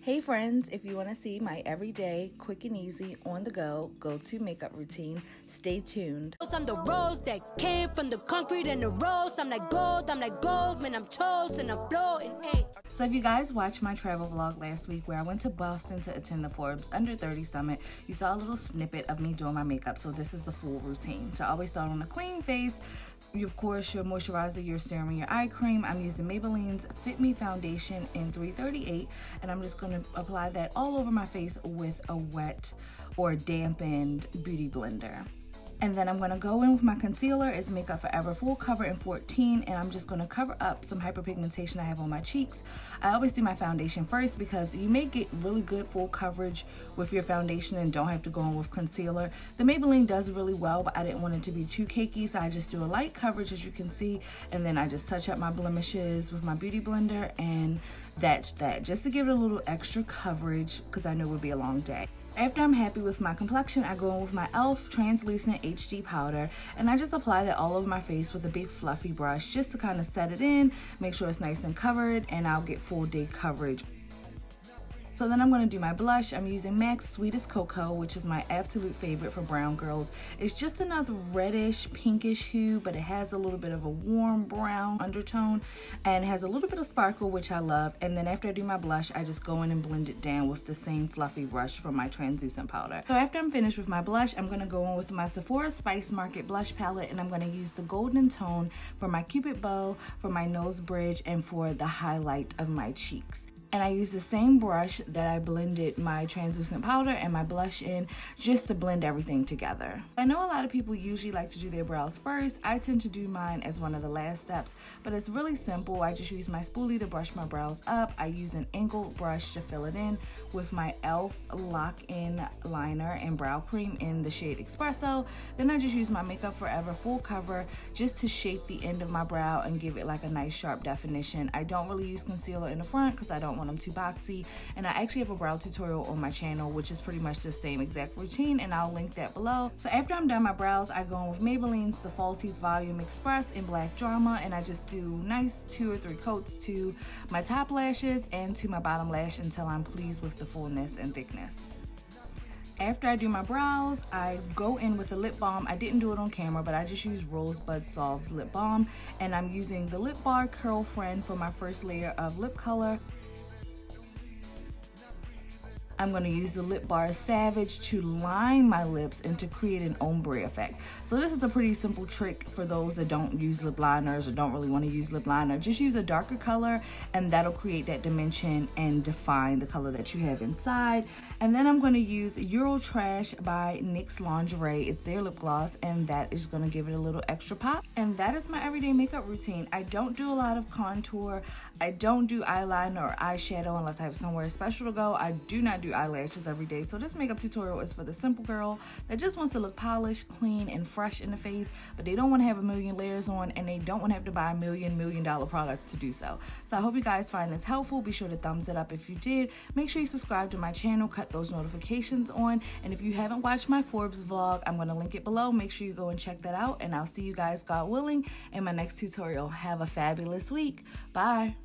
Hey friends, if you want to see my everyday, quick and easy, on the go, go-to makeup routine, stay tuned. I'm the rose that came from the concrete and the rose. I'm like gold, man, I'm chosen, I'm floating, hey. So if you guys watched my travel vlog last week where I went to Boston to attend the Forbes Under 30 Summit, you saw a little snippet of me doing my makeup, so this is the full routine. So I always start on a clean face. Of course, your moisturizer, your serum, and your eye cream. I'm using Maybelline's Fit Me Foundation in 338, and I'm just going to apply that all over my face with a wet or dampened beauty blender. And then I'm going to go in with my concealer. It's Makeup Forever Full Cover in 14, and I'm just going to cover up some hyperpigmentation I have on my cheeks. I always do my foundation first because you may get really good full coverage with your foundation and don't have to go in with concealer. The Maybelline does really well, but I didn't want it to be too cakey, so I just do a light coverage, as you can see, and then I just touch up my blemishes with my beauty blender, and that's that, just to give it a little extra coverage because I know it would be a long day. After I'm happy with my complexion, I go in with my E.L.F. Translucent HD Powder, and I just apply that all over my face with a big fluffy brush just to kind of set it in, make sure it's nice and covered, and I'll get full day coverage. So then I'm going to do my blush. I'm using M.A.C Sweetest Cocoa, which is my absolute favorite for brown girls. It's just another reddish, pinkish hue, but it has a little bit of a warm brown undertone and has a little bit of sparkle, which I love. And then after I do my blush, I just go in and blend it down with the same fluffy brush from my translucent powder. So after I'm finished with my blush, I'm going to go in with my Sephora Spice Market blush palette, and I'm going to use the golden tone for my Cupid bow, for my nose bridge, and for the highlight of my cheeks. And I use the same brush that I blended my translucent powder and my blush in, just to blend everything together. I know a lot of people usually like to do their brows first. I tend to do mine as one of the last steps, but it's really simple. I just use my spoolie to brush my brows up. I use an angled brush to fill it in with my E.L.F. Lock-In Liner and Brow Cream in the shade Expresso. Then I just use my Makeup Forever Full Cover just to shape the end of my brow and give it like a nice sharp definition. I don't really use concealer in the front because I don't want them too boxy, and I actually have a brow tutorial on my channel which is pretty much the same exact routine, and I'll link that below. So after I'm done my brows, I go in with Maybelline's The Falsies Volume Express in Black Drama, and I just do nice 2 or 3 coats to my top lashes and to my bottom lash until I'm pleased with the fullness and thickness. After I do my brows, I go in with a lip balm. I didn't do it on camera, but I just used RoseBud Salve's lip balm, and I'm using the Lip Bar Curl Friend for my first layer of lip color. I'm going to use the Lip Bar Savage to line my lips and to create an ombre effect. So this is a pretty simple trick for those that don't use lip liners or don't really want to use lip liner. Just use a darker color and that'll create that dimension and define the color that you have inside. And then I'm going to use Eurotrash by NYX Lingerie. It's their lip gloss, and that is going to give it a little extra pop. And that is my everyday makeup routine. I don't do a lot of contour. I don't do eyeliner or eyeshadow unless I have somewhere special to go. I do not do eyelashes every day. So this makeup tutorial is for the simple girl that just wants to look polished, clean, and fresh in the face, but they don't want to have a million layers on, and they don't want to have to buy $1 million products to do so. So I hope you guys find this helpful. Be sure to thumbs it up if you did. Make sure you subscribe to my channel, cut those notifications on, and if you haven't watched my Forbes vlog, I'm going to link it below. Make sure you go and check that out, and I'll see you guys, God willing, in my next tutorial. Have a fabulous week. Bye.